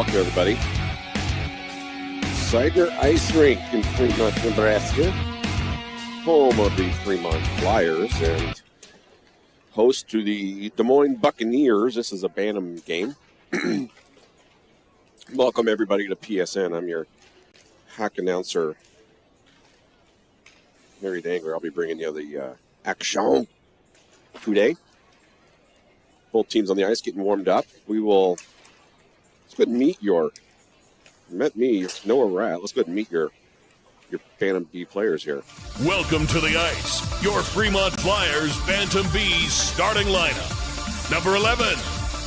welcome everybody. Sidner Ice Rink in Fremont, Nebraska, home of the Fremont Flyers and host to the Des Moines Buccaneers. This is a Bantam game. Welcome everybody to PSN. I'm your hack announcer, Mary Dangler. I'll be bringing you the action today. Both teams on the ice getting warmed up. We will let's go ahead and meet your met me. You know where we're at. Let's go ahead and meet your Bantam B players here. Welcome to the ice. Your Fremont Flyers Bantam B starting lineup. Number 11,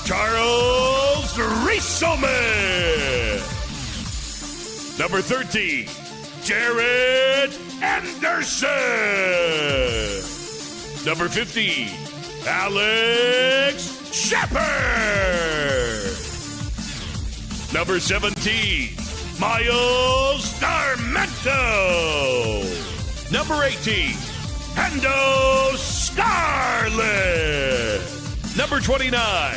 Charles Rieselman. Number 13, Jared Anderson. Number 15, Alex Shepard. Number 17, Miles Darmento. Number 18, Hendo Scarlett. Number 29,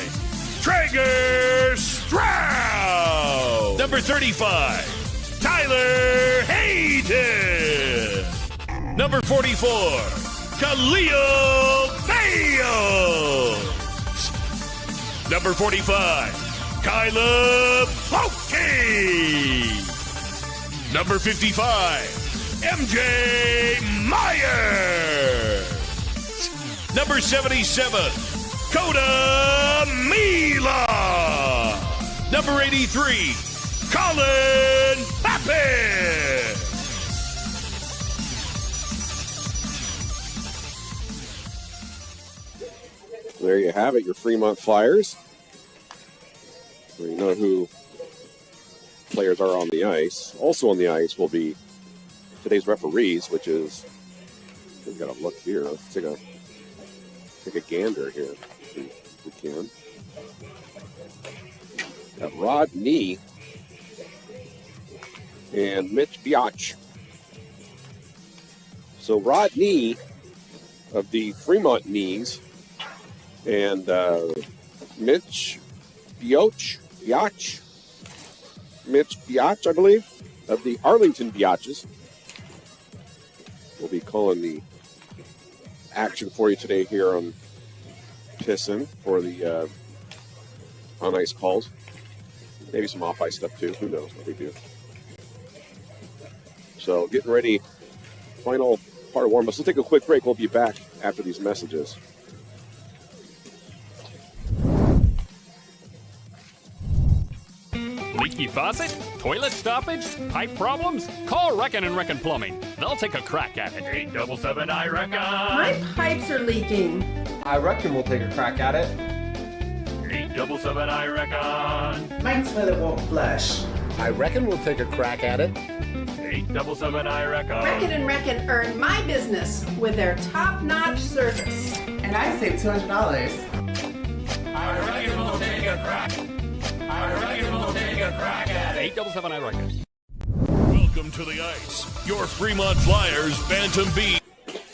Traeger Stroud. Number 35, Tyler Hayden. Number 44, Khalil Bales. Number 45, Kyla Polke. Number 55, MJ Meyer. Number 77, Coda Mila. Number 83, Colin Pappas. There you have it, your Fremont Flyers. We know who players are on the ice. Also on the ice will be today's referees, which is, we've got to look here. Let's take a gander here if we can. Got Rod Nee and Mitch Biach. So Rod Nee of the Fremont Knees and Mitch Biach, I believe, of the Arlington Biaches. We'll be calling the action for you today here on PSN for the on-ice calls. Maybe some off-ice stuff too. Who knows what we do. So getting ready. Final part of warm-ups. Let's take a quick break. We'll be back after these messages. Leaky faucet? Toilet stoppage? Pipe problems? Call Reckin and Reckin Plumbing. They'll take a crack at it. 877 I reckon. My pipes are leaking. I reckon we'll take a crack at it. 877 I reckon. My toilet won't flush. I reckon we'll take a crack at it. 877 I reckon. Reckin and Reckin earn my business with their top-notch service. And I saved $200. I reckon we'll take a crack. I reckon we'll take a crack at it. 877 I reckon. Welcome to the ice. Your Fremont Flyers Bantam B.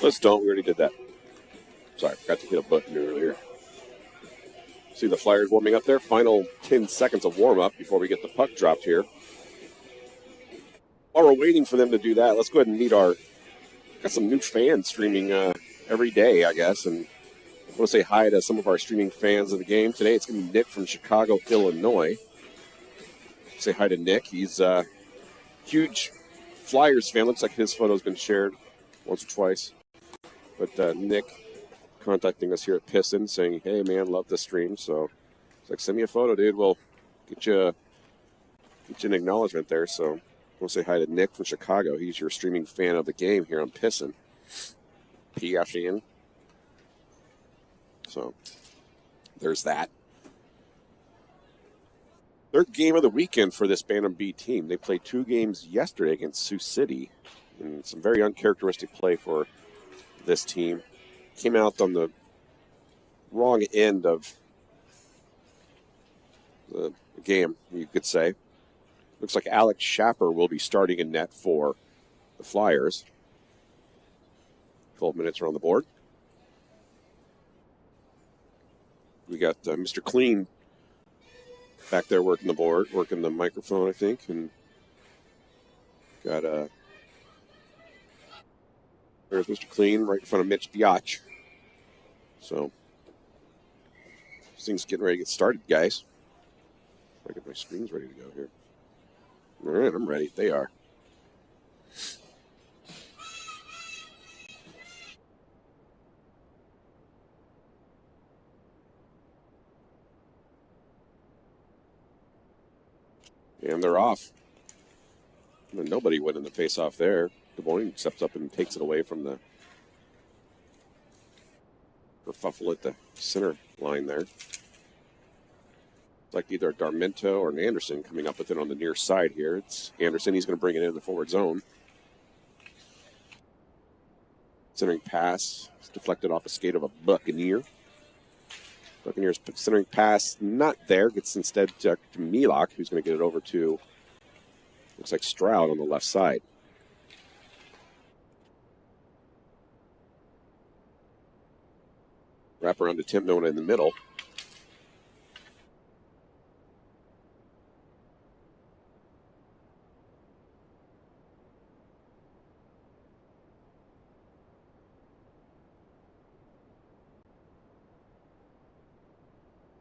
Let's don't. We already did that. Sorry, I forgot to hit a button earlier. See the Flyers warming up there. Final 10 seconds of warm-up before we get the puck dropped here. While we're waiting for them to do that, let's go ahead and meet our... Got some new fans streaming every day, I guess, and I want to say hi to some of our streaming fans of the game. Today it's going to be Nick from Chicago, Illinois. Say hi to Nick. He's a huge Flyers fan. Looks like his photo's been shared once or twice. But Nick contacting us here at Piston saying, hey, man, love the stream. So it's like, send me a photo, dude. We'll get you an acknowledgement there. So I want to say hi to Nick from Chicago. He's your streaming fan of the game here on Piston. PSN. So there's that. Third game of the weekend for this Bantam B team. They played 2 games yesterday against Sioux City. And some very uncharacteristic play for this team. Came out on the wrong end of the game, you could say. Looks like Alex Shepard will be starting in net for the Flyers. 12 minutes are on the board. We got Mr. Clean back there working the board, working the microphone, I think, and got there's Mr. Clean right in front of Mitch Biatch. So this thing's getting ready to get started, guys. I get my screens ready to go here. All right, I'm ready. They are. And they're off. Nobody winning the face-off there. Des Moines steps up and takes it away from the kerfuffle at the center line there. It's like either Darmento or an Anderson coming up with it on the near side here. It's Anderson. He's going to bring it in the forward zone. Centering pass. It's deflected off a skate of a Buccaneer. Buccaneers centering pass not there. Gets instead to Milok, who's going to get it over to, looks like Stroud on the left side. Wrap around to Tim Nona in the middle.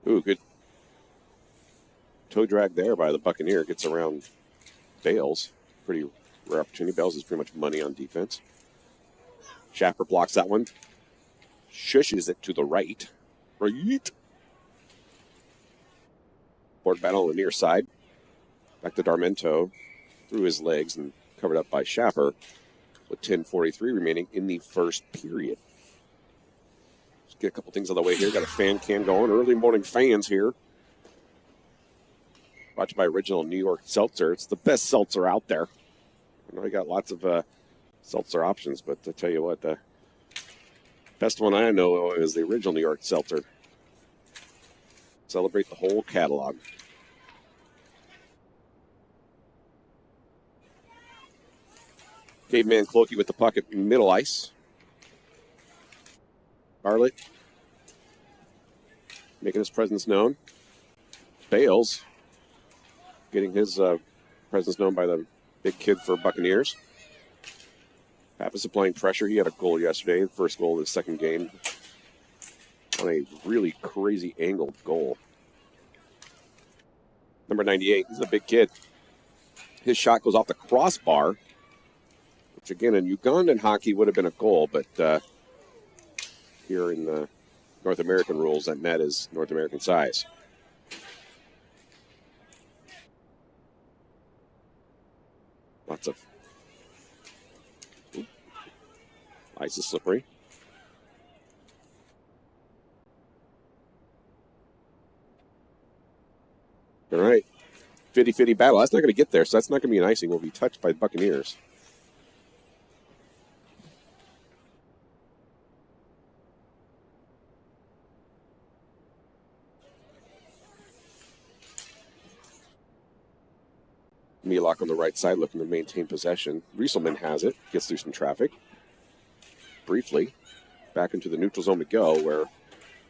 Ooh, good toe drag there by the Buccaneer. Gets around Bales. Pretty rare opportunity. Bales is pretty much money on defense. Schapper blocks that one. Shushes it to the right. Right. Board battle on the near side. Back to Darmento. Through his legs and covered up by Schapper with 10:43 remaining in the first period. Let's get a couple things on the way here. Got a fan cam going. Early morning fans here. Watched by Original New York Seltzer. It's the best seltzer out there. I know you got lots of seltzer options, but to tell you what, the best one I know is the Original New York Seltzer. Celebrate the whole catalog. Caveman Clokey with the puck at middle ice. Bartlett making his presence known. Bales getting his presence known by the big kid for Buccaneers. Pappas applying pressure. He had a goal yesterday, the first goal of the second game, on a really crazy angled goal. Number 98, he's a big kid. His shot goes off the crossbar, which again in Ugandan hockey would have been a goal, but here in the North American rules, that net is North American size. Lots of ice is slippery. All right. 50-50 battle. That's not going to get there, so that's not going to be an icing. Will be touched by the Buccaneers. Milok on the right side looking to maintain possession. Rieselman has it. Gets through some traffic. Briefly. Back into the neutral zone to go, where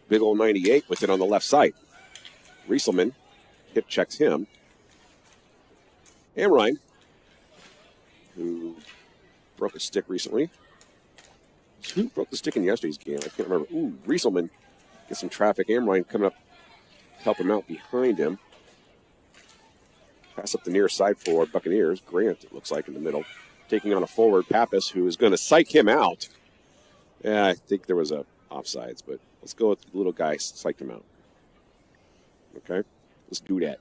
big old 98 with it on the left side. Rieselman hip checks him. Amrine, who broke a stick recently. Who broke the stick in yesterday's game? I can't remember. Ooh, Rieselman gets some traffic. Amrine coming up to help him out behind him. Pass up the near side for Buccaneers. Grant, it looks like, in the middle. Taking on a forward, Pappas, who is going to psych him out. Yeah, I think there was a offsides, but let's go with the little guy psyched him out. Okay, let's do that.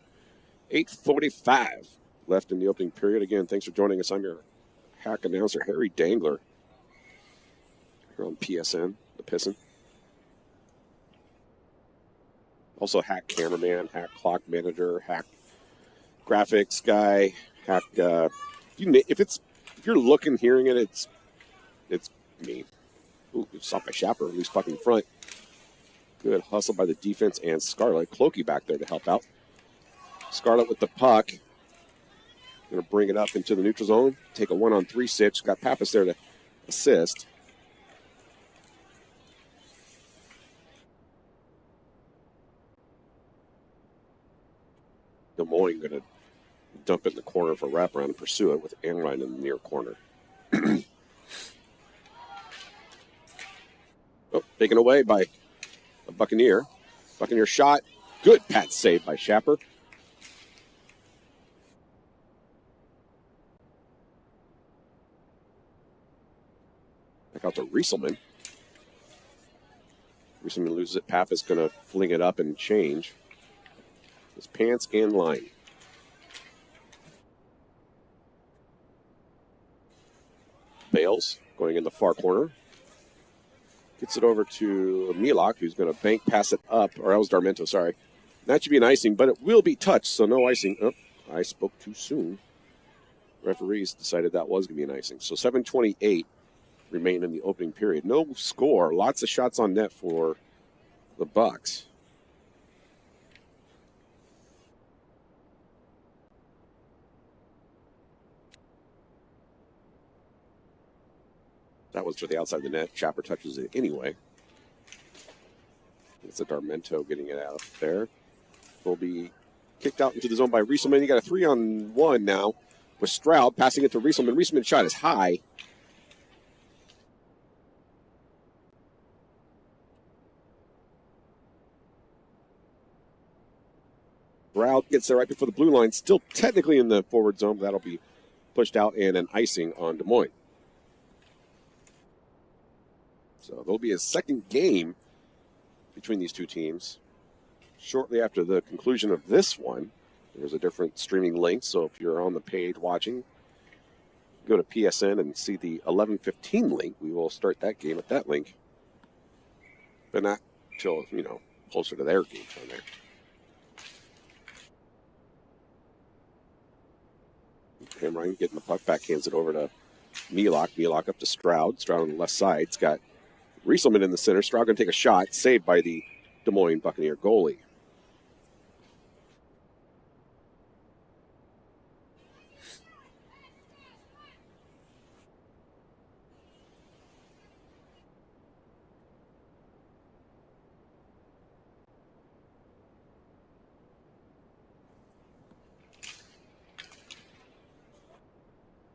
8:45 left in the opening period. Again, thanks for joining us. I'm your hack announcer, Harry Dangler, here on PSN, the Pissin. Also hack cameraman, hack clock manager, hack graphics guy, hack. If you're looking, hearing it, it's me. Ooh, stopped by Schapper, loose puck in front. Good hustle by the defense and Scarlett. Clokey back there to help out. Scarlett with the puck. Going to bring it up into the neutral zone. Take a 1-on-3 stitch. Got Pappas there to assist. Des Moines going to dump it in the corner for a wraparound and pursue it with Amrine in the near corner. Taken away by a Buccaneer. Buccaneer shot. Good pat save by Schapper. Back out to Rieselman. Rieselman loses it. Pappas going to fling it up and change. His pants and line. Bales going in the far corner. Gets it over to Milok, who's going to bank pass it up. Or that was Darmento, sorry. That should be an icing, but it will be touched, so no icing. Oh, I spoke too soon. Referees decided that was going to be an icing. So 7:28 remain in the opening period. No score. Lots of shots on net for the Bucks. That was to the outside of the net. Schapper touches it anyway. It's a Darmento getting it out there. Will be kicked out into the zone by Rieselman. You got a 3-on-1 now with Stroud passing it to Rieselman. Rieselman's shot is high. Stroud gets there right before the blue line. Still technically in the forward zone, but that'll be pushed out and an icing on Des Moines. So there'll be a second game between these two teams shortly after the conclusion of this one. There's a different streaming link, so if you're on the page watching, go to PSN and see the 11:15 link. We will start that game at that link, but not till, closer to their game time there. Amrine getting the puck back, hands it over to Milok. Milok up to Stroud. Stroud on the left side. It's got Rieselman in the center. Stroud going to take a shot, saved by the Des Moines Buccaneer goalie.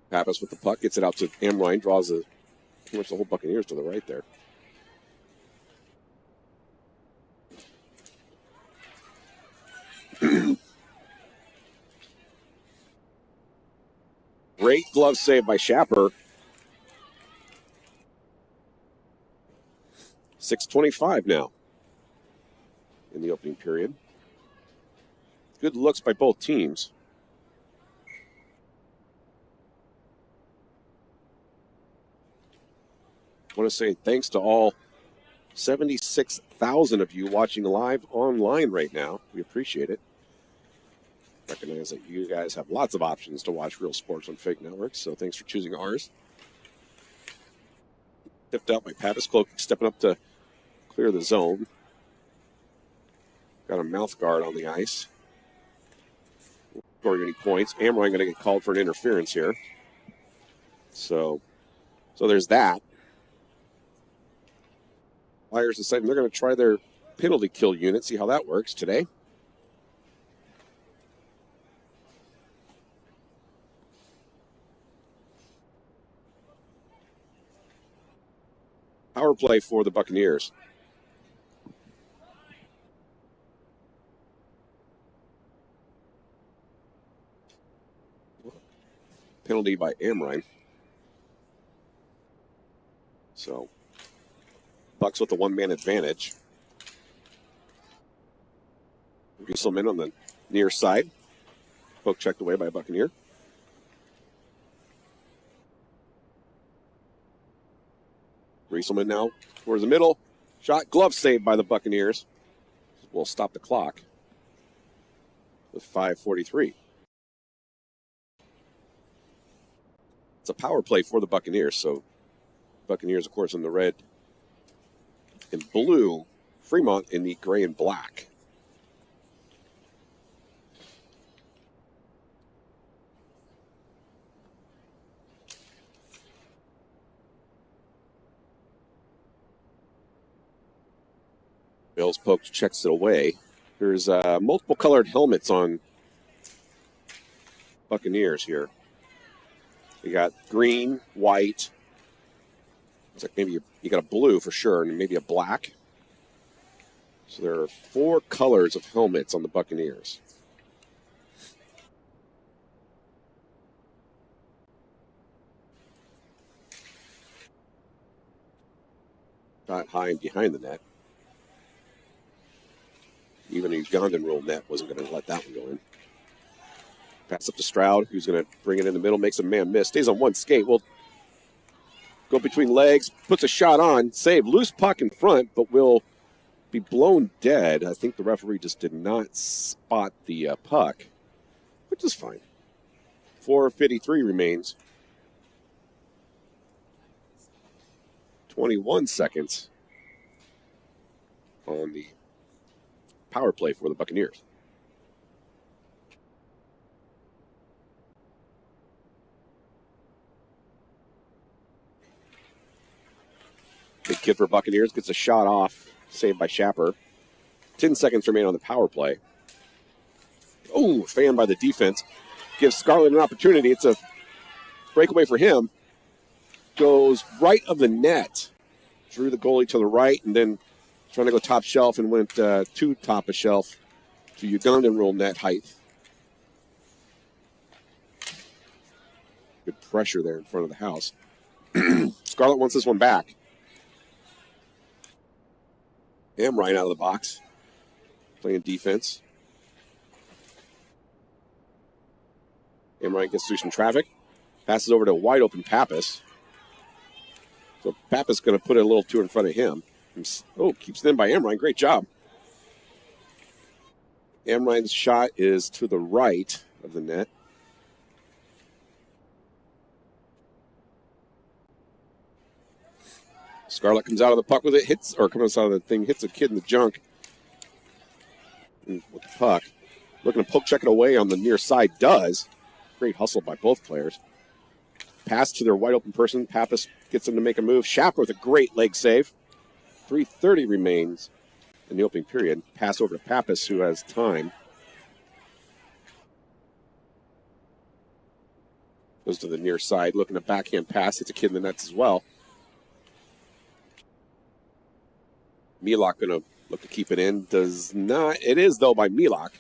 Pappas with the puck, gets it out to Amrine, draws pretty much the whole Buccaneers to the right there. Great glove save by Schapper. 6:25 now in the opening period. Good looks by both teams. I want to say thanks to all 76,000 of you watching live online right now. We appreciate it. Recognize that you guys have lots of options to watch real sports on fake networks, so thanks for choosing ours. Tipped out by Pappas. Cloak stepping up to clear the zone. Got a mouth guard on the ice. Scoring any points. Amrine going to get called for an interference here. So there's that. Flyers deciding they're going to try their penalty kill unit, see how that works today. Power play for the Buccaneers. Penalty by Amrine. So Bucks with the one-man advantage. Rieselman on the near side. Poke checked away by a Buccaneer. Rieselman now towards the middle. Shot, glove saved by the Buccaneers. We'll stop the clock with 5:43. It's a power play for the Buccaneers. So Buccaneers, of course, in the red and blue. Fremont in the gray and black. Bales pokes, checks it away. There's multiple colored helmets on Buccaneers here. You got green, white. Looks like maybe you got a blue for sure, and maybe a black. So there are 4 colors of helmets on the Buccaneers. Not high and behind the net. Even a Ugandan rule net wasn't going to let that one go in. Pass up to Stroud, who's going to bring it in the middle, makes a man miss. Stays on one skate. Will go between legs, puts a shot on, save. Loose puck in front, but will be blown dead. I think the referee just did not spot the puck, which is fine. 4:53 remains. 21 seconds on the power play for the Buccaneers. Big kid for Buccaneers gets a shot off, saved by Schapper. 10 seconds remain on the power play. Oh, fanned by the defense. Gives Scarlett an opportunity. It's a breakaway for him. Goes right of the net. Drew the goalie to the right and then trying to go top shelf and went to top of shelf to Ugandan rule net height. Good pressure there in front of the house. Scarlett wants this one back. Ryan out of the box. Playing defense. Ryan gets through some traffic. Passes over to a wide open Pappas. So Pappas going to put it a little too in front of him. Oh, keeps it in by Ryan. Great job. Ryan's shot is to the right of the net. Scarlett comes out of the puck with it, comes out of the thing, hits a kid in the junk with the puck. Looking to poke check it away on the near side, does. Great hustle by both players. Pass to their wide open person. Pappas gets him to make a move. Schapper with a great leg save. 3:30 remains in the opening period. Pass over to Pappas, who has time. Goes to the near side, looking to backhand pass. Hits a kid in the nets as well. Milok going to look to keep it in. Does not. It is, though, by Milok.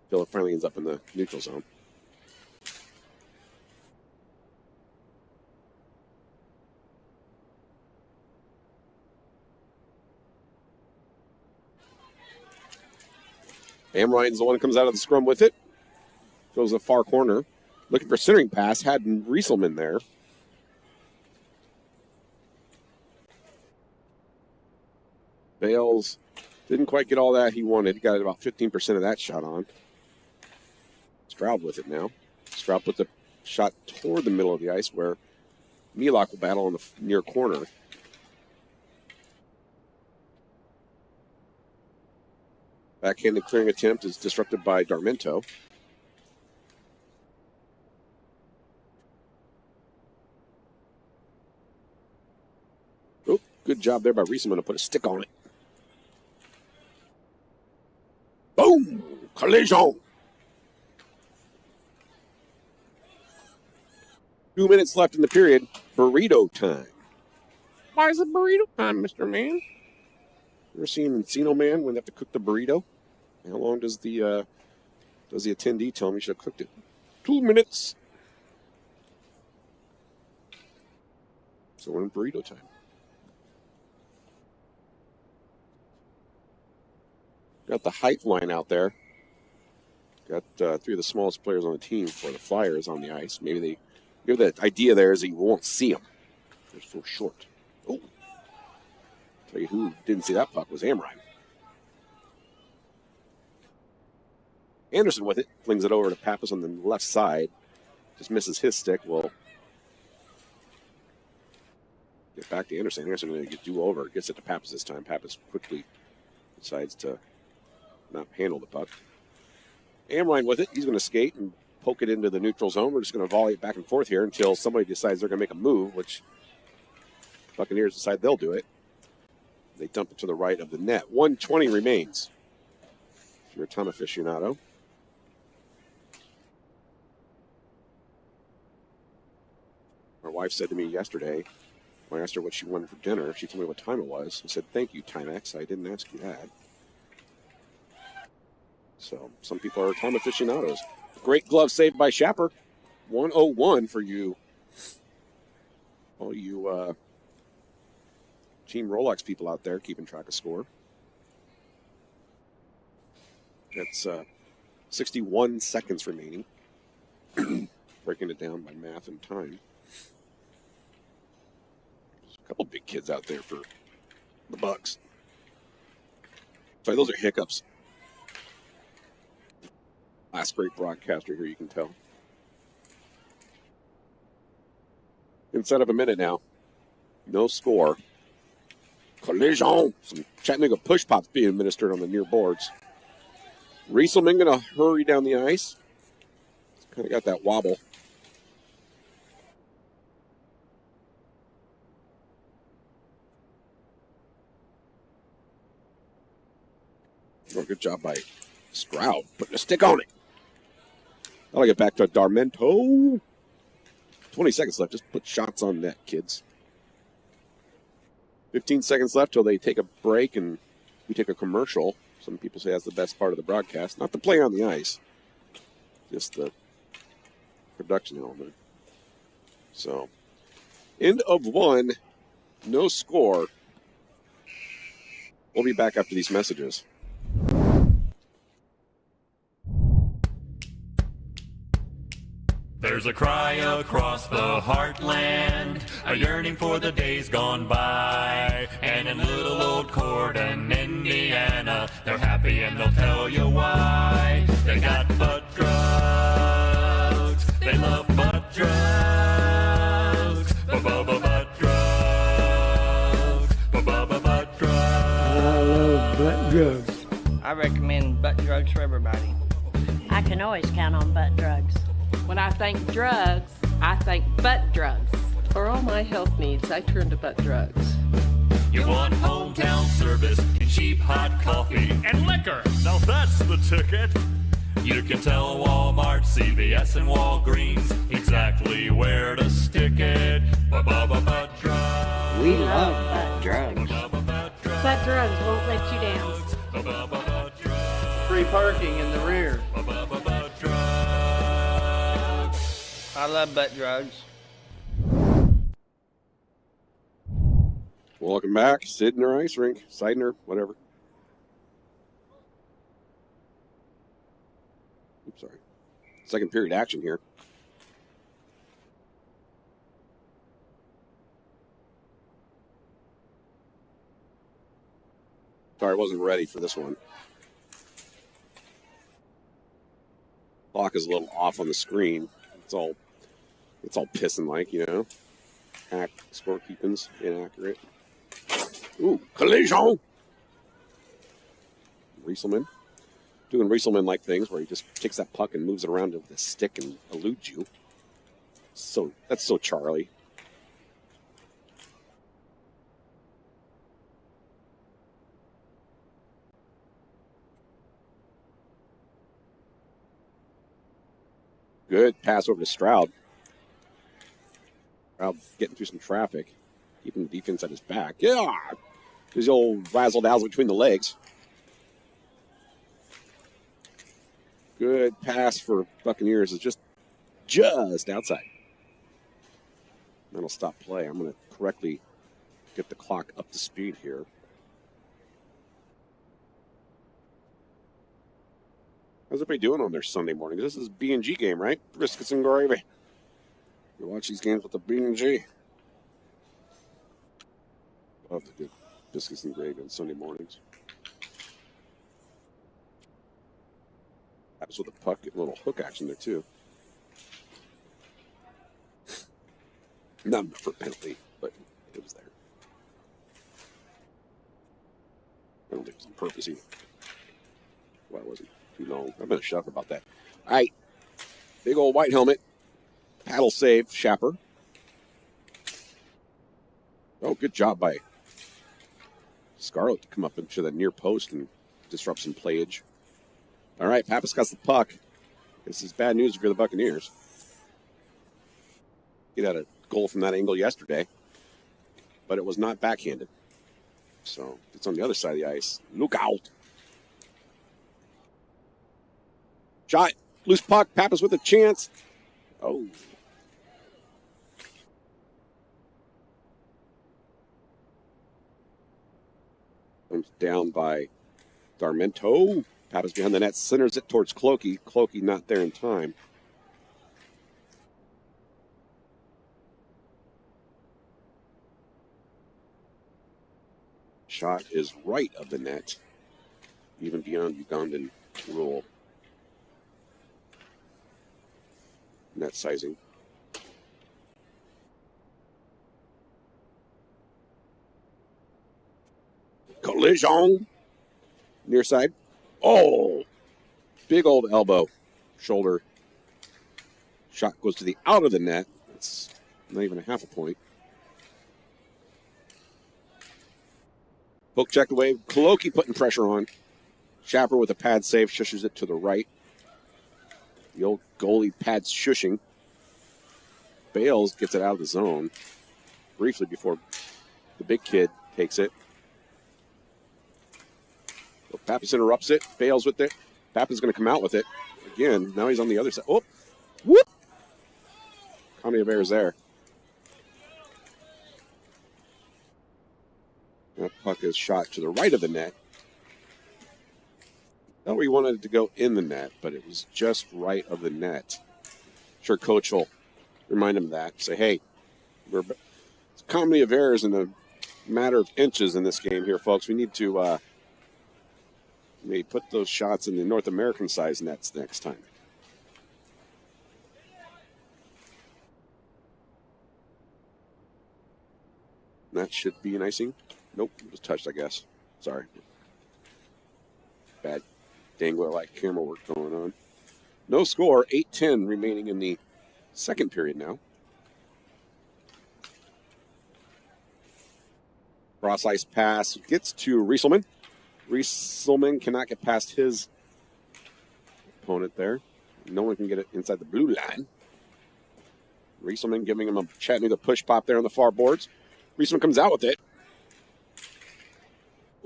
Until it finally ends up in the neutral zone. Ryan's the one who comes out of the scrum with it. Goes to the far corner. Looking for centering pass. Had Rieselman there. Bales didn't quite get all that he wanted. He got about 15% of that shot on. Stroud with it now. Stroud puts a shot toward the middle of the ice where Milok will battle on the near corner. Backhanded clearing attempt is disrupted by Darmento. Oh, good job there by Rieselman to put a stick on it. Boom! Collision! 2 minutes left in the period. Burrito time. Why is it burrito time, Mr. Man? Ever seen Encino Man when they have to cook the burrito? How long does the attendee tell him he should have cooked it? 2 minutes. So we're in burrito time. Got the height line out there. Got 3 of the smallest players on the team for the Flyers on the ice. Maybe the idea there is that you won't see them. They're so short. Oh. Tell you who didn't see that puck was Ryan. Anderson with it. Flings it over to Pappas on the left side. Just misses his stick. Will get back to Anderson. Anderson going to get do-over. Gets it to Pappas this time. Pappas quickly decides to not handle the puck. Ryan with it. He's going to skate and poke it into the neutral zone. We're just going to volley it back and forth here until somebody decides they're going to make a move, which Buccaneers decide they'll do it. They dump it to the right of the net. 1:20 remains. If you're a ton aficionado. wife said to me yesterday, when I asked her what she wanted for dinner, she told me what time it was. I said, thank you, Timex. I didn't ask you that. So some people are time aficionados. Great glove saved by Shapper. 101 for you. All you Team Rolex people out there keeping track of score. That's 61 seconds remaining. Breaking it down by math and time. There's a couple big kids out there for the Bucks. Sorry, those are hiccups. Last great broadcaster here, you can tell. Inside of a minute now. No score. Collision. Some Chattanooga push pops being administered on the near boards. Rieselman going to hurry down the ice. Kind of got that wobble. Oh, good job by Stroud putting a stick on it. I'll get back to Darmento. 20 seconds left. Just put shots on net, kids. 15 seconds left till they take a break and we take a commercial. Some people say that's the best part of the broadcast. Not the play on the ice, just the production element. So, end of one, no score. We'll be back after these messages. There's a cry across the heartland, a yearning for the days gone by. And in little old Corden, Indiana, they're happy and they'll tell you why. They got butt drugs, they love butt drugs, butt drugs, butt drugs. I love butt drugs. I recommend butt drugs for everybody. I can always count on butt drugs. When I think drugs, I think butt drugs. For all my health needs, I turn to butt drugs. You want hometown service and cheap hot coffee and liquor. Now that's the ticket. You can tell Walmart, CVS, and Walgreens exactly where to stick it. Butt drugs. We love butt drugs. Butt drugs won't let you down. Free parking in the rear. I love butt drugs. Welcome back. Sidner Ice Rink. Sidner, whatever. Oops, sorry. Second period action here. Sorry, I wasn't ready for this one. Clock is a little off on the screen. It's all pissing like, you know. Hack scorekeeping's inaccurate. Ooh, collision! Rieselman. Doing Rieselman-like things where he just takes that puck and moves it around with a stick and eludes you. That's so Charlie. Good pass over to Stroud. Stroud getting through some traffic, keeping the defense at his back. Yeah! There's the old razzle-dazzle between the legs. Good pass for Buccaneers. It's just outside. That'll stop play. I'm going to correctly get the clock up to speed here. How's everybody doing on their Sunday morning? This is B&G game, right? Biscuits and gravy. You watch these games with the B&G. Love the good biscuits and gravy on Sunday mornings. That was with the puck, a little hook action there, too. Not enough for a penalty, but it was there. I don't think it was on purpose either. Well, it wasn't too long. I've been a shock about that. All right. Big old white helmet. Paddle save, Shapper. Oh, good job by Scarlett to come up into the near post and disrupt some playage. All right, Pappas got the puck. This is bad news if you're the Buccaneers. Get out of goal from that angle yesterday, but it was not backhanded. So it's on the other side of the ice. Look out. Shot. Loose puck. Pappas with a chance. Oh. Comes down by Darmento. Pappas behind the net. Centers it towards Clokey. Clokey not there in time. Shot is right of the net, even beyond Ugandan rule. Net sizing. Collision. Near side. Oh, big old elbow, shoulder. Shot goes to the out of the net. It's not even a half a point. Poke checked away. Clokey putting pressure on. Schapper with a pad save, shushes it to the right. The old goalie pads shushing. Bales gets it out of the zone briefly before the big kid takes it. So Pappas interrupts it. Bales with it. Pappas going to come out with it. Again, now he's on the other side. Oh, whoop! Comedy of errors there. That puck is shot to the right of the net. Thought we wanted it to go in the net, but it was just right of the net. Sure, coach will remind him of that. Say, hey, it's a comedy of errors in a matter of inches in this game here, folks. We need to maybe put those shots in the North American size nets next time. That should be an icing. Nope, it was touched, I guess. Sorry. Bad dangler-like camera work going on. No score, 8-10 remaining in the second period now. Cross ice pass gets to Rieselman. Rieselman cannot get past his opponent there. No one can get it inside the blue line. Rieselman giving him a Chattanooga push pop there on the far boards. Rieselman comes out with it.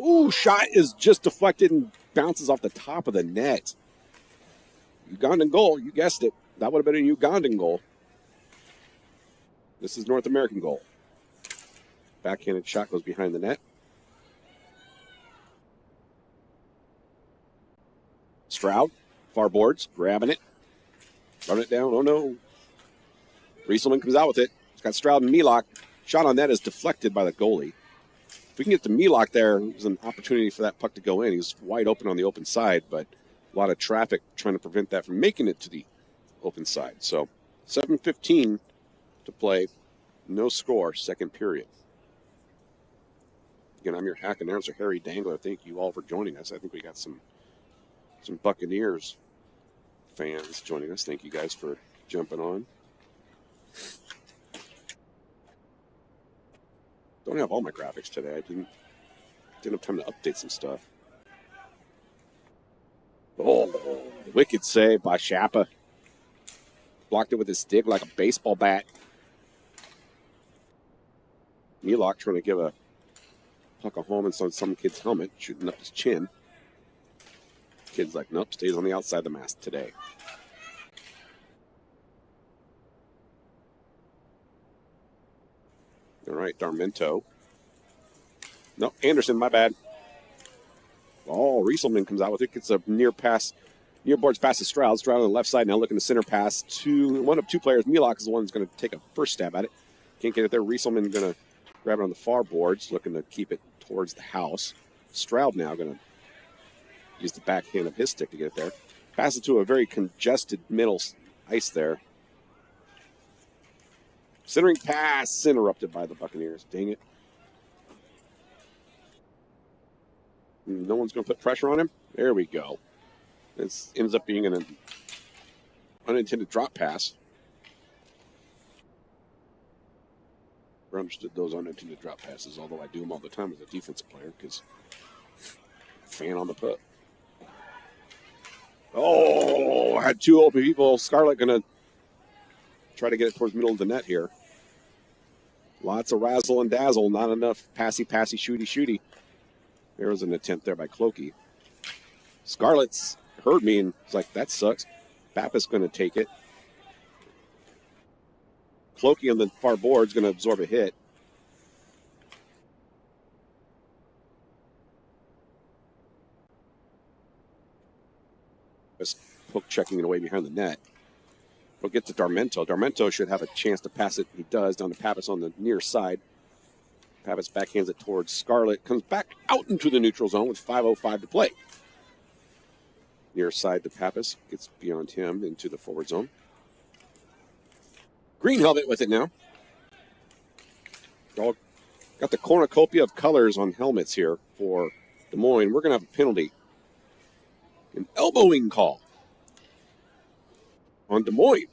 Ooh, shot is just deflected and bounces off the top of the net. Ugandan goal, you guessed it. That would have been a Ugandan goal. This is North American goal. Backhanded shot goes behind the net. Stroud, far boards, grabbing it. Running it down, oh no. Rieselman comes out with it. It's got Stroud and Milok. Shot on that is deflected by the goalie. If we can get to Milok there, there's an opportunity for that puck to go in. He's wide open on the open side, but a lot of traffic trying to prevent that from making it to the open side. So 7:15 to play. No score, second period. Again, I'm your hack announcer, Harry Dangler. Thank you all for joining us. I think we got some Buccaneers fans joining us. Thank you guys for jumping on. Don't have all my graphics today. I didn't have time to update some stuff. Oh, wicked save by Schapper. Blocked it with his stick like a baseball bat. Milok trying to give a puck a home on some kid's helmet, shooting up his chin. Kid's like, nope, stays on the outside of the mask today. All right, Darmento. No, Anderson, my bad. Oh, Rieselman comes out with it. Gets a near boards pass to Stroud. Stroud on the left side now looking to center pass to one of two players. Milok is the one that's going to take a first stab at it. Can't get it there. Rieselman going to grab it on the far boards, looking to keep it towards the house. Stroud now going to use the backhand of his stick to get it there. Pass it to a very congested middle ice there. Centering pass interrupted by the Buccaneers. Dang it. No one's going to put pressure on him. There we go. This ends up being an unintended drop pass. I understood those unintended drop passes, although I do them all the time as a defensive player because fan on the puck. Oh, I had two open people. Scarlett going to try to get it towards the middle of the net here. Lots of razzle and dazzle, not enough passy, shooty. There was an attempt there by Clokey. Scarlett's heard me and was like, that sucks. Pappas going to take it. Clokey on the far board is going to absorb a hit. Just hook checking it away behind the net. We'll get to Darmento. Darmento should have a chance to pass it. He does, down to Pappas on the near side. Pappas backhands it towards Scarlett. Comes back out into the neutral zone with 5:05 to play. Near side to Pappas. Gets beyond him into the forward zone. Green helmet with it now. All got the cornucopia of colors on helmets here for Des Moines. We're going to have a penalty. An elbowing call on Des Moines.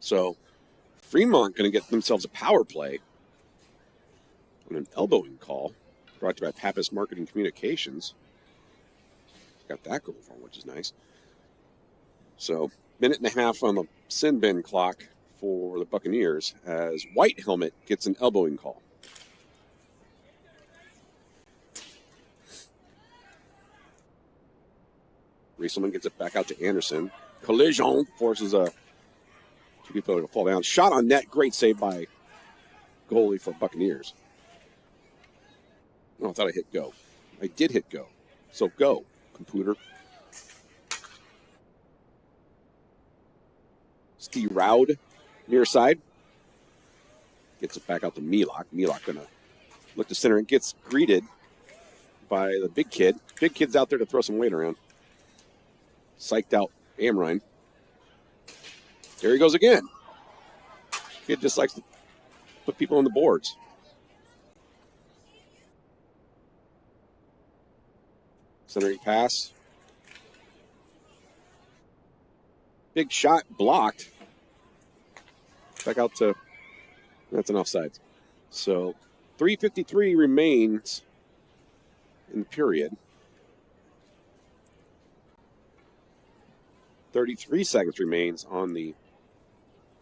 So Fremont going to get themselves a power play on an elbowing call brought to you by Pappas Marketing Communications. Got that going for him, which is nice. So, minute and a half on the sin bin clock for the Buccaneers as White Helmet gets an elbowing call. Rieselman gets it back out to Anderson. Collision forces two people to fall down. Shot on net. Great save by goalie for Buccaneers. Oh, I thought I hit go. I did hit go. So go, computer. Steve Roud, near side. Gets it back out to Milok. Milok going to look to center and gets greeted by the big kid. Big kid's out there to throw some weight around. Psyched out Amrine. There he goes again. Kid just likes to put people on the boards. Centering pass. Big shot blocked. Back out to, that's an offside. So 3:53 remains in the period. 33 seconds remains on the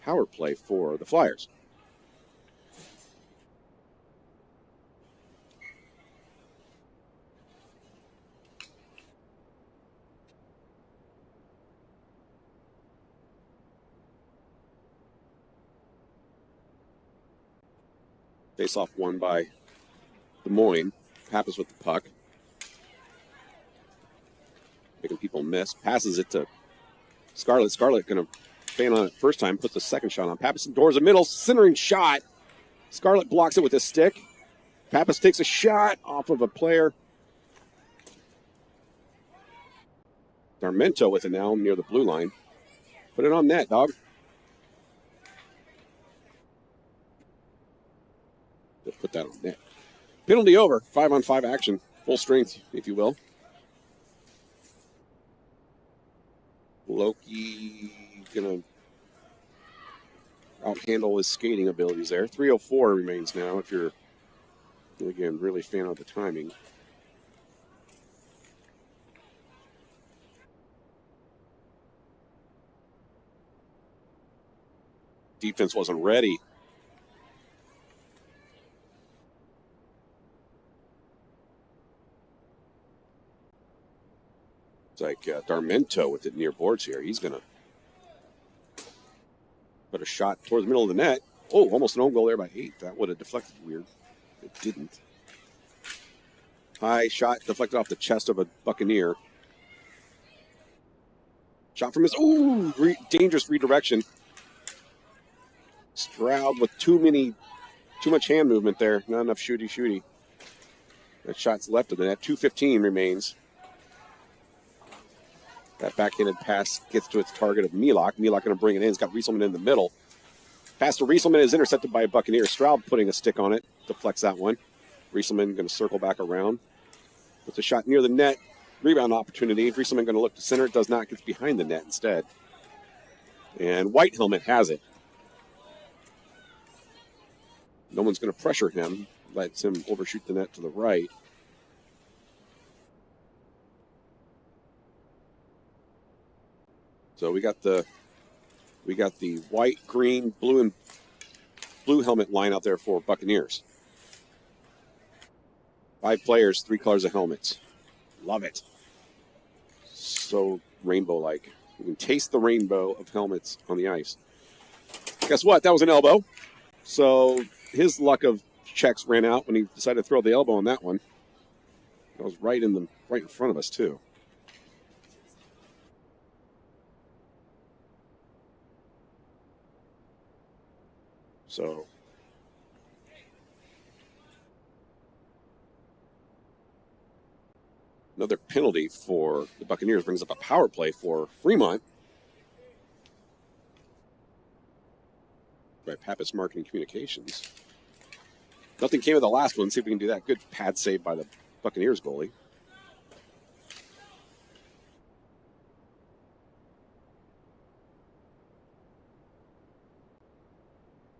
power play for the Flyers. Face-off won by Des Moines. Pappas with the puck. Making people miss. Passes it to Scarlett. Scarlett going to fan on it first time. Puts the second shot on. Pappas doors the middle. Centering shot. Scarlett blocks it with his stick. Pappas takes a shot off of a player. Darmento with it now near the blue line. Put it on net, dog. Put that on net. Penalty over. 5-on-5 action. Full strength, if you will. Loki going to outhandle his skating abilities there. 3:04 remains now if you're, again, really fan of the timing. Defense wasn't ready. It's like Darmento with it near boards here. He's going to put a shot towards the middle of the net. Oh, almost an own goal there by 8. That would have deflected weird. It didn't. High shot deflected off the chest of a Buccaneer. Shot from his, dangerous redirection. Stroud with too much hand movement there. Not enough shooty. That shot's left of the net. 2:15 remains. That backhanded pass gets to its target of Milok. Milok going to bring it in. He's got Rieselman in the middle. Pass to Rieselman is intercepted by a Buccaneer. Stroud putting a stick on it. Deflects that one. Rieselman going to circle back around. Puts a shot near the net. Rebound opportunity. Rieselman going to look to center. It does not. Gets behind the net instead. And White Helmet has it. No one's going to pressure him. Lets him overshoot the net to the right. So So we got the white, green, blue, and blue helmet line out there for Buccaneers. 5 players, 3 colors of helmets. Love it. So rainbow-like. You can taste the rainbow of helmets on the ice. Guess what? That was an elbow. So his luck of checks ran out when he decided to throw the elbow on that one. That was right in front of us, too. So another penalty for the Buccaneers brings up a power play for Fremont by Pappas Marketing Communications. Nothing came of the last one. See if we can do that. Good pad save by the Buccaneers goalie.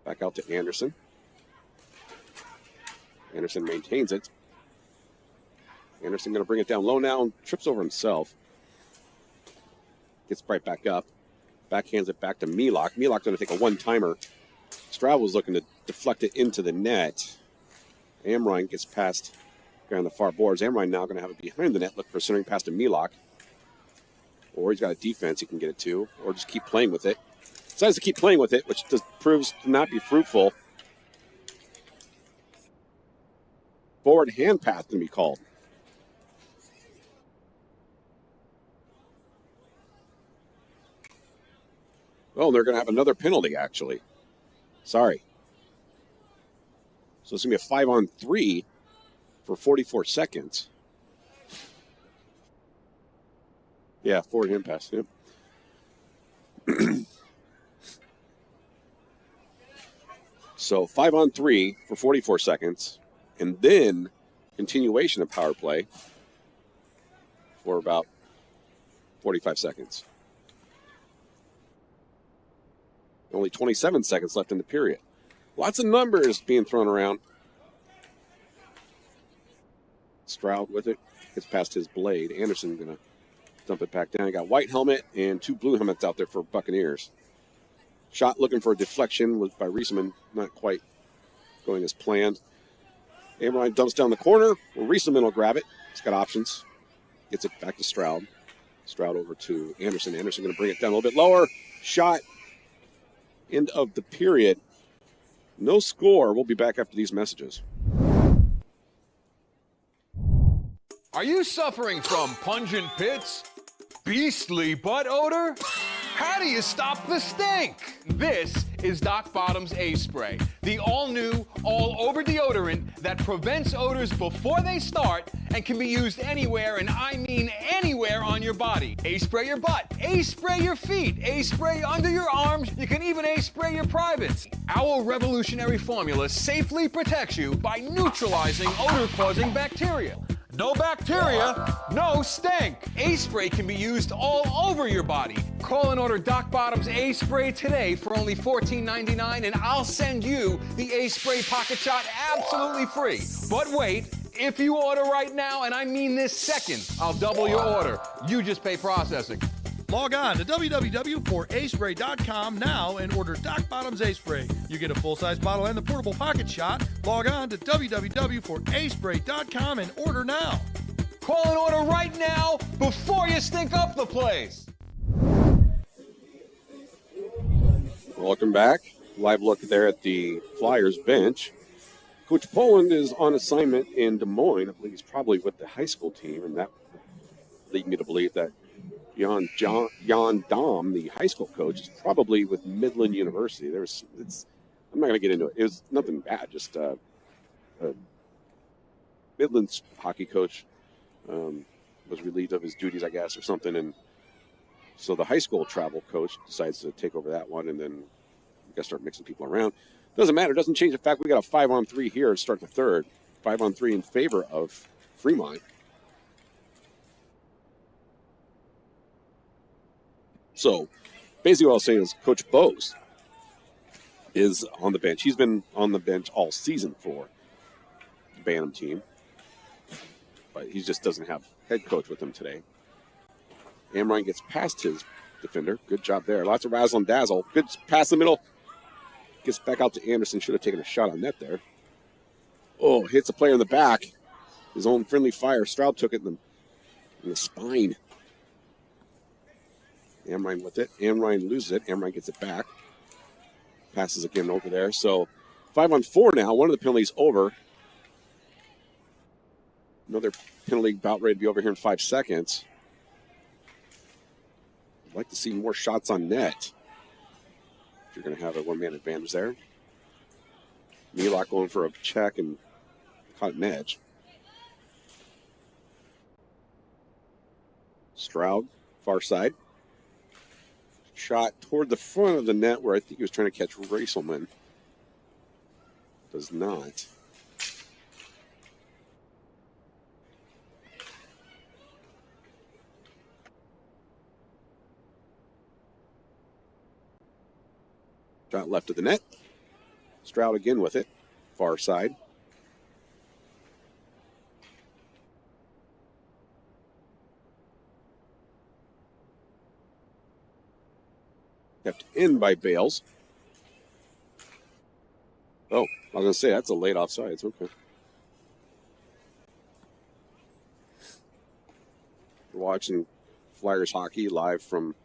Back out to Anderson. Anderson maintains it. Anderson going to bring it down low now and trips over himself. Gets right back up. Backhands it back to Milok. Milok's going to take a one-timer. Stroud was looking to deflect it into the net. Amrine gets past guy on the far boards. Amrine now going to have it behind the net. Look for centering pass to Milok. Or he's got a defense he can get it to. Or just keep playing with it. Decides to keep playing with it, which proves to not be fruitful. Forward hand pass can be called. Oh, they're going to have another penalty, actually. Sorry. So it's going to be a 5-on-3 for 44 seconds. Yeah, forward hand pass. Yep. So 5-on-3 for 44 seconds, and then continuation of power play for about 45 seconds. Only 27 seconds left in the period. Lots of numbers being thrown around. Stroud with it. Gets past his blade. Anderson going to dump it back down. He got white helmet and 2 blue helmets out there for Buccaneers. Shot looking for a deflection was by Riesemann. Not quite going as planned. Amrine dumps down the corner. Well, Riesemann will grab it. He's got options. Gets it back to Stroud. Stroud over to Anderson. Anderson going to bring it down a little bit lower. Shot. End of the period. No score. We'll be back after these messages. Are you suffering from pungent pits? Beastly butt odor? How do you stop the stink? This is Doc Bottom's A-Spray, the all-new, all-over deodorant that prevents odors before they start and can be used anywhere, and I mean anywhere on your body. A-Spray your butt, A-Spray your feet, A-Spray under your arms, you can even A-Spray your privates. Our revolutionary formula safely protects you by neutralizing odor-causing bacteria. No bacteria, no stink. A-Spray can be used all over your body. Call and order Doc Bottom's A-Spray today for only $14.99, and I'll send you the A-Spray Pocket Shot absolutely free. But wait, if you order right now, and I mean this second, I'll double your order. You just pay processing. Log on to www.aspray.com now and order Doc Bottom's A-Spray. You get a full-size bottle and the portable pocket shot. Log on to www.aspray.com and order now. Call and order right now before you stink up the place. Welcome back. Live look there at the Flyers bench. Coach Poland is on assignment in Des Moines. I believe he's probably with the high school team, and that leads me to believe that Jan Dom, the high school coach, is probably with Midland University. I'm not going to get into it. It was nothing bad. Just Midland's hockey coach was relieved of his duties, I guess, or something. And so the high school travel coach decides to take over that one, and then we got to start mixing people around. Doesn't matter. Doesn't change the fact we got a 5-on-3 here to start the third. 5-on-3 in favor of Fremont. So, basically what I'll say is Coach Bose is on the bench. He's been on the bench all season for the Bantam team. But he just doesn't have head coach with him today. Amrine gets past his defender. Good job there. Lots of razzle and dazzle. Good pass in the middle. Gets back out to Anderson. Should have taken a shot on net there. Oh, hits a player in the back. His own friendly fire. Stroud took it in the spine. Amrine with it. Amrine loses it. Amrine gets it back. Passes again over there. So 5-on-4 now. One of the penalties over. Another penalty about ready to be over here in 5 seconds. I'd like to see more shots on net. If you're going to have a one-man advantage there. Milok going for a check and caught an edge. Stroud, far side. Shot toward the front of the net where I think he was trying to catch Racelman. Does not. Shot left of the net. Stroud again with it. Far side. Kept in by Bales. Oh, I was going to say, that's a late offsides. Okay. We're watching Flyers hockey live from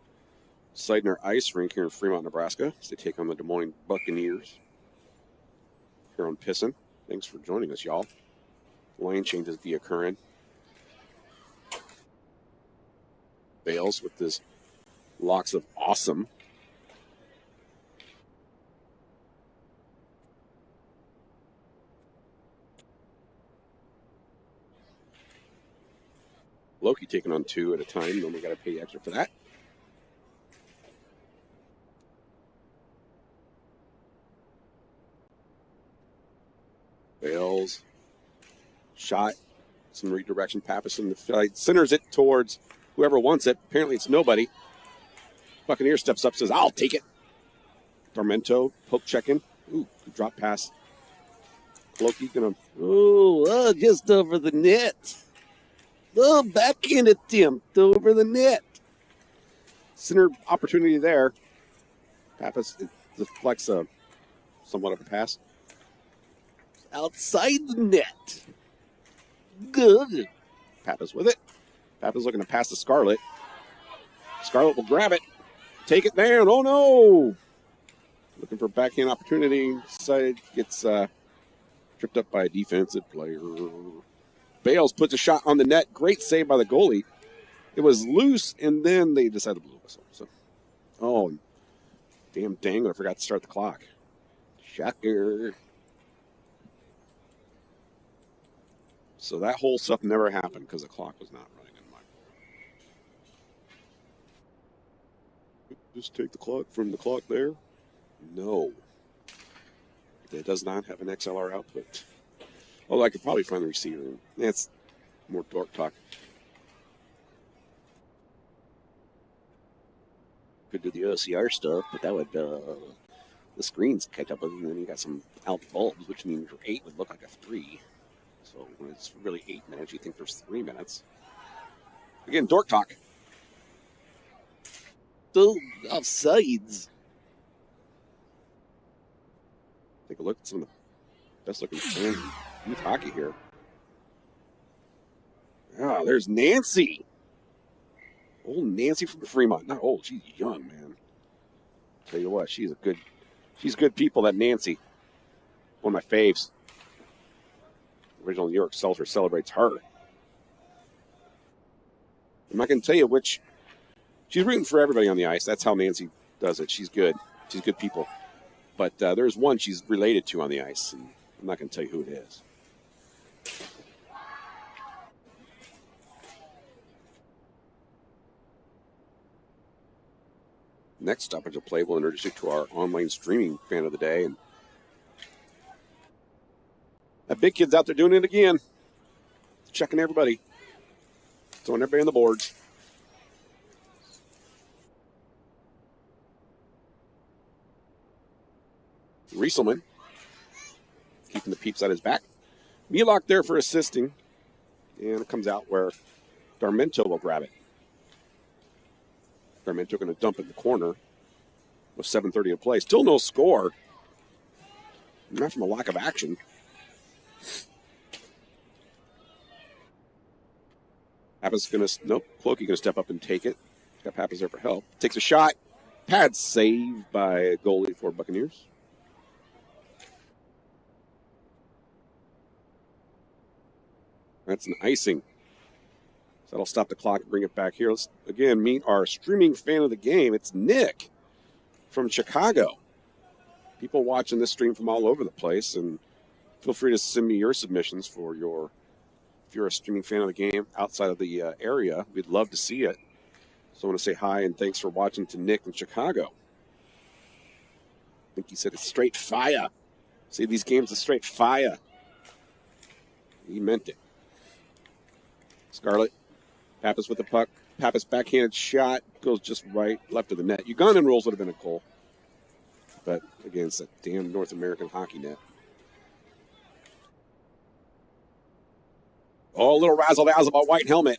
Sidner Ice Rink here in Fremont, Nebraska, as they take on the Des Moines Buccaneers here on Pisson. Thanks for joining us, y'all. Line changes be occurring. Bales with his locks of awesome. Loki taking on 2 at a time. Then we got to pay extra for that. Bales. Shot. Some redirection. Pappas in the fight. Centers it towards whoever wants it. Apparently it's nobody. Buccaneer steps up, says, I'll take it. Tormento. Poke checking. Ooh, good drop pass. Loki gonna. Oh, just over the net. Oh, backhand attempt over the net. Center opportunity there. Pappas deflects somewhat of a pass. Outside the net. Good. Pappas with it. Pappas looking to pass to Scarlett. Scarlett will grab it. Take it down. Oh, no. Looking for backhand opportunity. Side gets tripped up by a defensive player. Bales puts a shot on the net. Great save by the goalie. It was loose, and then they decided to blow a whistle. So, oh, damn dang, I forgot to start the clock. Shocker. So that whole stuff never happened because the clock was not running in my board. Just take the clock from the clock there? No. It does not have an XLR output. Although I could probably find the receiver. That's more dork talk. Could do the OCR stuff, but that would, the screens catch up with it, and then you got some out bulbs, which means your 8 would look like a 3. So when it's really 8 minutes, you think there's 3 minutes. Again, dork talk. Still offsides. Take a look at some of the best looking fans. Youth hockey here. Ah, there's Nancy. Old Nancy from Fremont. Not old, she's young, man. Tell you what, she's good people, that Nancy. One of my faves. Original New York Seltzer celebrates her. I'm not going to tell you which. She's rooting for everybody on the ice. That's how Nancy does it. She's good. She's good people. But there's one she's related to on the ice, and I'm not going to tell you who it is. Next stoppage of play, we'll introduce you to our online streaming fan of the day. And that big kid's out there doing it again. Checking everybody. Throwing everybody on the boards. Rieselman keeping the peeps at his back. Milok there for assisting. And it comes out where Darmento will grab it. Fremont took a dump in the corner with 7:30 to play. Still no score. Not from a lack of action. Pappas going to, nope, Clokey going to step up and take it. Got Pappas there for help. Takes a shot. Pad saved by a goalie for Buccaneers. That's an icing. So that'll stop the clock and bring it back here. Let's, again, meet our streaming fan of the game. It's Nick from Chicago. People watching this stream from all over the place, and feel free to send me your submissions for your, if you're a streaming fan of the game outside of the area, we'd love to see it. So I want to say hi and thanks for watching to Nick in Chicago. I think he said it's straight fire. See, these games are straight fire. He meant it. Scarlett, Pappas with the puck. Pappas backhanded shot, goes just right, left of the net. Ugandan rules would have been a goal. But, again, it's that damn North American hockey net. Oh, a little razzle-dazzle about white helmet.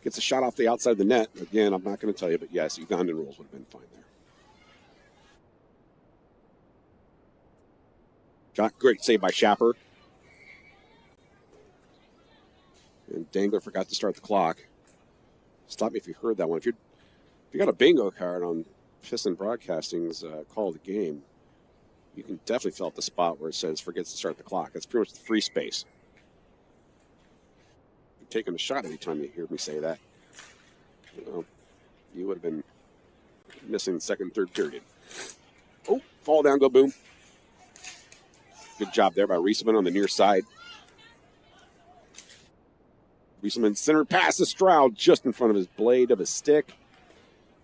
Gets a shot off the outside of the net. Again, I'm not going to tell you, but yes, Ugandan rules would have been fine there. Shot, great save by Schapper. And Dangler forgot to start the clock. Stop me if you heard that one. If you got a bingo card on Piston Broadcasting's call of the game, you can definitely fill out the spot where it says forgets to start the clock. That's pretty much the free space. You're taking a shot every time you hear me say that. Well, you would have been missing second, third period. Oh, fall down, go boom. Good job there by Riesemann on the near side. Riesemann center pass to Stroud just in front of his blade of his stick.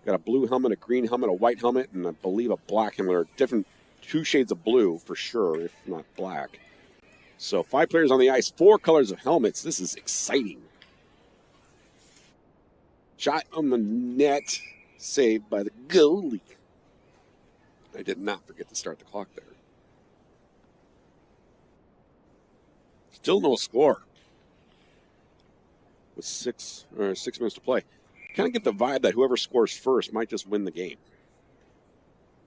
Got a blue helmet, a green helmet, a white helmet, and I believe a black helmet, or different, 2 shades of blue for sure, if not black. So 5 players on the ice, 4 colors of helmets. This is exciting. Shot on the net, saved by the goalie. I did not forget to start the clock there. Still no score. With 6 minutes to play. Kind of get the vibe that whoever scores first might just win the game.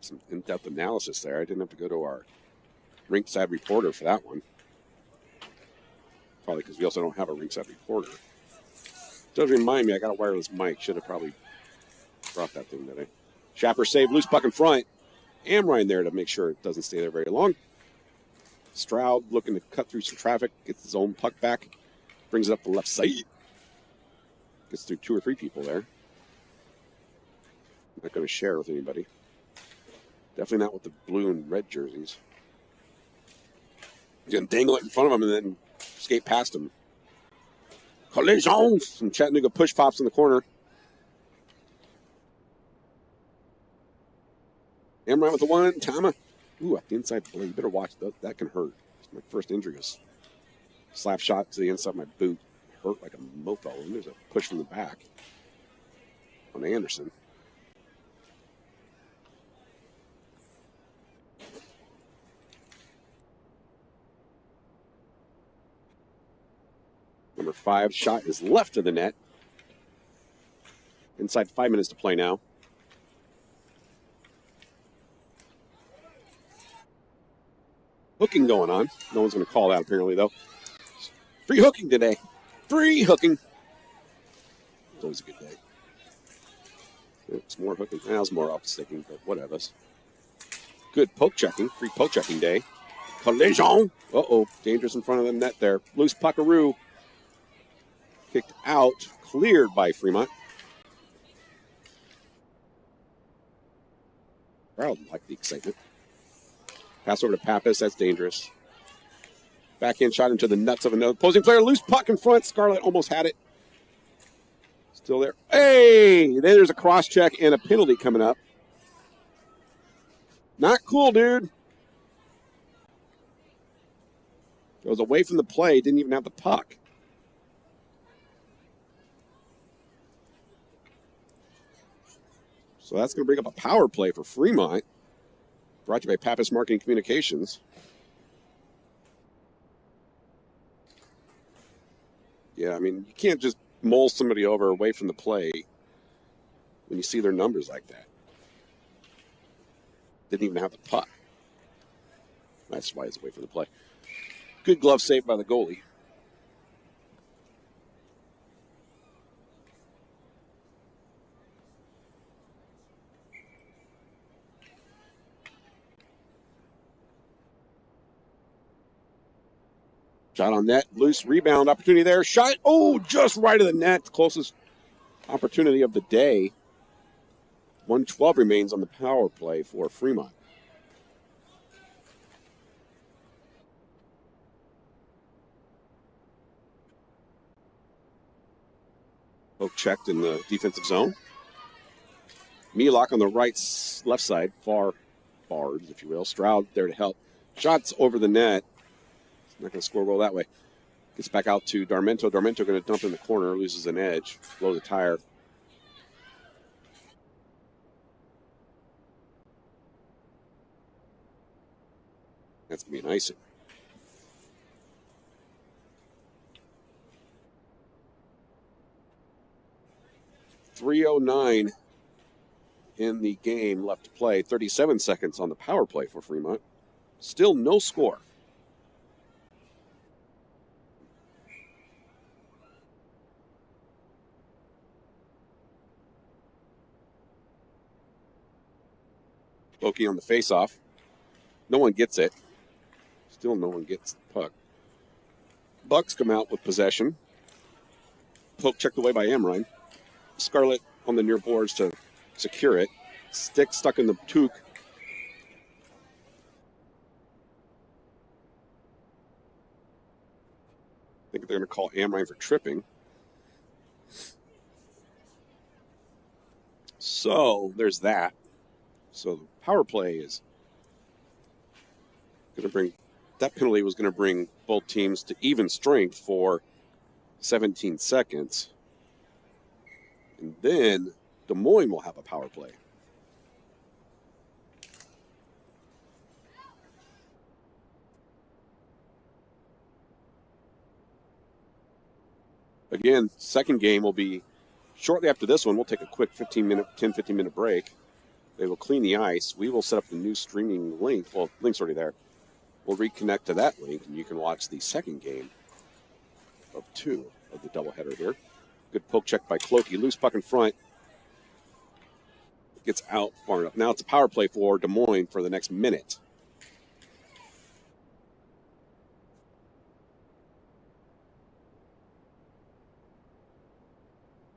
Some in-depth analysis there. I didn't have to go to our rinkside reporter for that one. Probably because we also don't have a rinkside reporter. Does remind me, I got a wireless mic. Should have probably brought that thing today. Schapper save, loose puck in front. Amrine there to make sure it doesn't stay there very long. Stroud looking to cut through some traffic, gets his own puck back, brings it up the left side. Gets through 2 or 3 people there. Not going to share with anybody. Definitely not with the blue and red jerseys. He's going to dangle it in front of him and then skate past him. Collision! Some Chattanooga push pops in the corner. Amrine with the one. Tama. Ooh, at the inside blade. You better watch that. That can hurt. My first injury was slap shot to the inside of my boot. Hurt like a mofo, and there's a push from the back on Anderson. Number 5 shot is left of the net. Inside 5 minutes to play now. Hooking going on. No one's going to call that apparently though. Free hooking today. Free hooking. It's always a good day. It's more hooking. That was more up-sticking, but whatever. Good poke checking. Free poke checking day. Collision. Uh-oh. Dangerous in front of the net there. Loose puckaroo. Kicked out. Cleared by Fremont. Crowd like the excitement. Pass over to Pappas. That's dangerous. Backhand shot into the nuts of another opposing player. Loose puck in front. Scarlett almost had it. Still there. Hey! Then there's a cross check and a penalty coming up. Not cool, dude. Goes away from the play. Didn't even have the puck. So that's going to bring up a power play for Fremont. Brought to you by Pappas Marketing Communications. Yeah, I mean, you can't just mull somebody over away from the play when you see their numbers like that. Didn't even have the puck. That's why it's away from the play. Good glove save by the goalie. Shot on net, loose rebound opportunity there. Shot, oh, just right of the net. Closest opportunity of the day. 1:12 remains on the power play for Fremont. Poke checked in the defensive zone. Milok on the left side, far bars, if you will. Stroud there to help. Shots over the net. Not going to score a goal that way. Gets back out to Darmento. Darmento going to dump in the corner, loses an edge, blows a tire. That's going to be an icing. .309 in the game left to play. 37 seconds on the power play for Fremont. Still no score. Bokey on the faceoff. No one gets it. Still no one gets the puck. Bucks come out with possession. Poke checked away by Amrine. Scarlett on the near boards to secure it. Stick stuck in the toque. I think they're going to call Amrine for tripping. So there's that. So the power play is going to bring, that penalty was going to bring both teams to even strength for 17 seconds. And then Des Moines will have a power play. Again, second game will be shortly after this one. We'll take a quick 10-15 minute break. They will clean the ice. We will set up the new streaming link. Well, link's already there. We'll reconnect to that link, and you can watch the second game of 2 of the doubleheader here. Good poke check by Clokey. Loose puck in front. Gets out far enough. Now it's a power play for Des Moines for the next minute.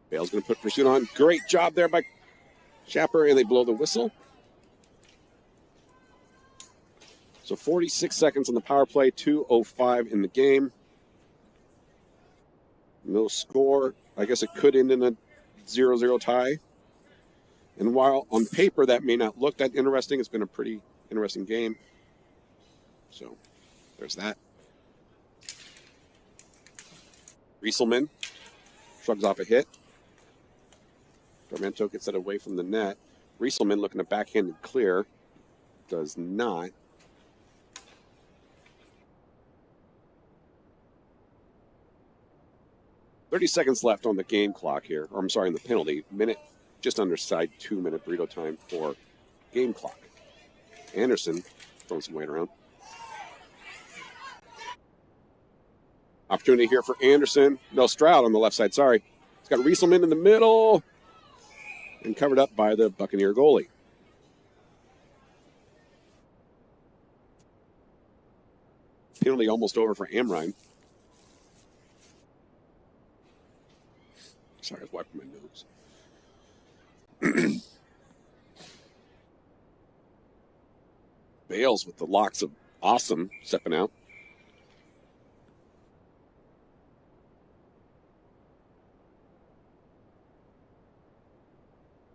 Bale's going to put pursuit on. Great job there by Schapper, and they blow the whistle. So 46 seconds on the power play, 2:05 in the game. No score. I guess it could end in a 0-0 tie. And while on paper that may not look that interesting, it's been a pretty interesting game. So there's that. Rieselman shrugs off a hit. Darmento gets it away from the net. Rieselman looking to backhanded clear. Does not. .30 seconds left on the game clock here. Or I'm sorry, in the penalty. Minute, just under side 2-minute burrito time for game clock. Anderson throwing some weight around. Opportunity here for Anderson. No, Stroud on the left side, sorry. He's got Rieselman in the middle. And covered up by the Buccaneer goalie. Penalty almost over for Amrine. Sorry, I was wiping my nose. Bales with the locks of awesome stepping out.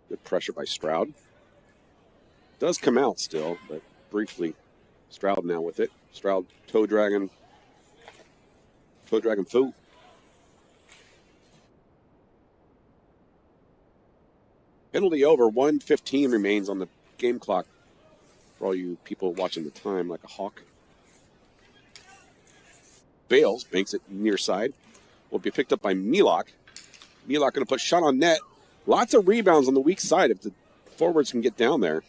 Good pressure by Stroud. Does come out still, but briefly. Stroud now with it. Stroud, toe dragon foo. Penalty over. 1:15 remains on the game clock for all you people watching the time like a hawk. Bales banks it near side. Will be picked up by Milok. Milok going to put shot on net. Lots of rebounds on the weak side if the forwards can get down there.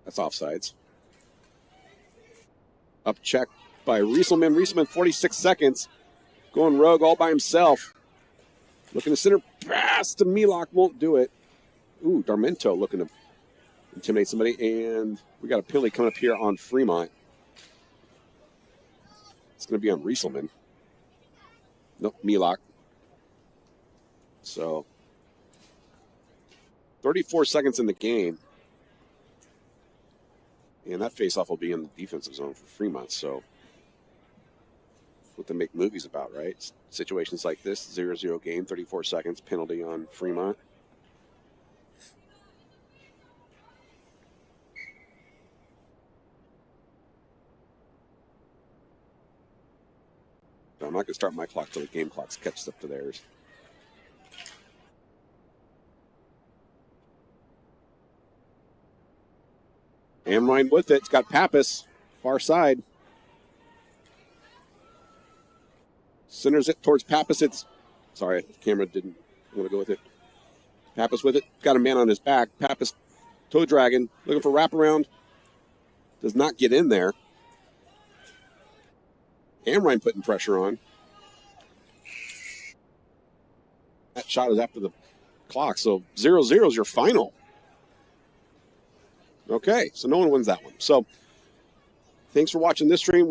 That's offsides. Up check by Rieselman. Rieselman, 46 seconds. Going rogue all by himself. Looking to center pass to Milok. Won't do it. Ooh, Darmento looking to intimidate somebody. And we got a penalty coming up here on Fremont. It's going to be on Rieselman. Nope, Milok. So, 34 seconds in the game. And that faceoff will be in the defensive zone for Fremont. So, what they make movies about, right? Situations like this, 0-0 game, 34 seconds, penalty on Fremont. I'm not going to start my clock till the game clock catches up to theirs. Amrine with it. It's got Pappas, far side. Centers it towards Pappas. Sorry, the camera didn't want to go with it. Pappas with it. Got a man on his back. Pappas, toe dragging, looking for wraparound. Does not get in there. Amrine putting pressure on. That shot is after the clock, so 0-0 is your final. Okay, so no one wins that one. So thanks for watching this stream.